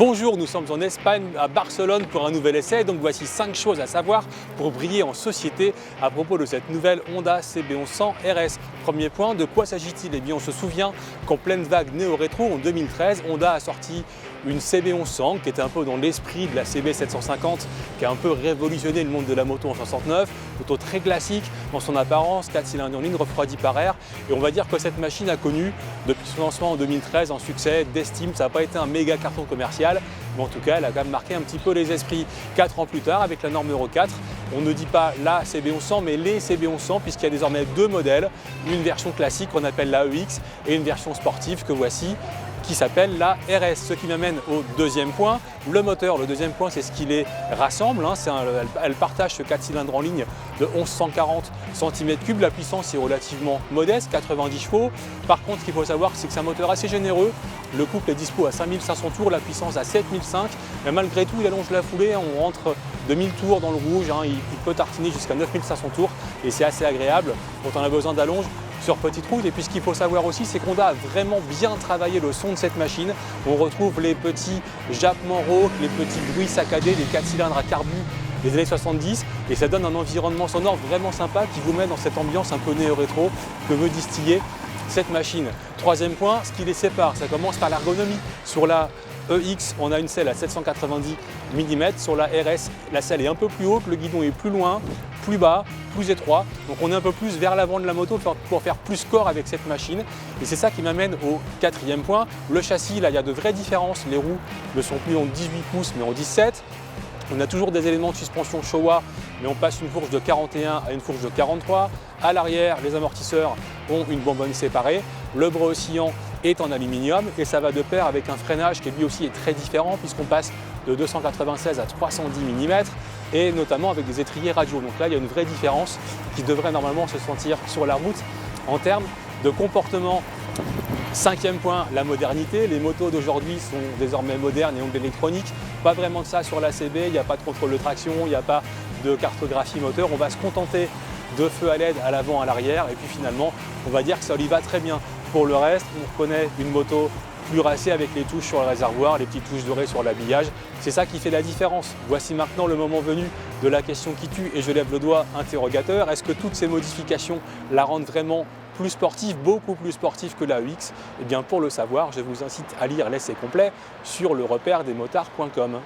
Bonjour, nous sommes en Espagne, à Barcelone pour un nouvel essai. Donc voici 5 choses à savoir pour briller en société à propos de cette nouvelle Honda CB1100 RS. Premier point, de quoi s'agit-il? Eh bien, on se souvient qu'en pleine vague néo-rétro en 2013, Honda a sorti une CB1100 qui était un peu dans l'esprit de la CB750 qui a un peu révolutionné le monde de la moto en 69, moto très classique dans son apparence, 4 cylindres en ligne, refroidi par air. Et on va dire que cette machine a connu depuis son lancement en 2013 un succès d'estime. Ça n'a pas été un méga carton commercial, mais en tout cas elle a quand même marqué un petit peu les esprits. 4 ans plus tard, avec la norme Euro 4, on ne dit pas la CB1100 mais les CB1100, puisqu'il y a désormais 2 modèles, une version classique qu'on appelle la EX et une version sportive que voici, qui s'appelle la RS. Ce qui m'amène au deuxième point, le moteur. Le deuxième point, c'est ce qui les rassemble. Elle partage ce 4 cylindres en ligne de 1140 cm3. La puissance est relativement modeste, 90 chevaux. Par contre, ce qu'il faut savoir, c'est que c'est un moteur assez généreux. Le couple est dispo à 5500 tours, la puissance à 7005. Mais malgré tout, il allonge la foulée. On rentre de 1000 tours dans le rouge. Il peut tartiner jusqu'à 9500 tours et c'est assez agréable quand on a besoin d'allonge sur petite route. Et puis ce qu'il faut savoir aussi, c'est qu'Honda a vraiment bien travaillé le son de cette machine. On retrouve les petits jappements rauques, les petits bruits saccadés des 4 cylindres à carbu des années 70, et ça donne un environnement sonore vraiment sympa qui vous met dans cette ambiance un peu néo-rétro que veut distiller cette machine. Troisième point, ce qui les sépare, ça commence par l'ergonomie. Sur la EX, on a une selle à 790 mm. Sur la RS, la selle est un peu plus haute, le guidon est plus loin, plus bas, plus étroit. Donc on est un peu plus vers l'avant de la moto pour faire plus corps avec cette machine. Et c'est ça qui m'amène au quatrième point. Le châssis, là, il y a de vraies différences. Les roues ne sont plus en 18 pouces, mais en 17. On a toujours des éléments de suspension Showa, mais on passe une fourche de 41 à une fourche de 43. À l'arrière, les amortisseurs ont une bonbonne séparée. Le bras oscillant est en aluminium et ça va de pair avec un freinage qui lui aussi est très différent puisqu'on passe de 296 à 310 mm et notamment avec des étriers radio. Donc là, il y a une vraie différence qui devrait normalement se sentir sur la route en termes de comportement. Cinquième point, la modernité. Les motos d'aujourd'hui sont désormais modernes et ont de l'électronique. Pas vraiment de ça sur la CB, il n'y a pas de contrôle de traction, il n'y a pas de cartographie moteur. On va se contenter de feux à LED à l'avant, à l'arrière, et puis finalement, on va dire que ça lui va très bien. Pour le reste, on reconnaît une moto plus racée avec les touches sur le réservoir, les petites touches dorées sur l'habillage. C'est ça qui fait la différence. Voici maintenant le moment venu de la question qui tue, et je lève le doigt interrogateur. Est-ce que toutes ces modifications la rendent vraiment plus sportive, beaucoup plus sportive que la EX? Eh bien, pour le savoir, je vous incite à lire l'essai complet sur le repère des motards.com.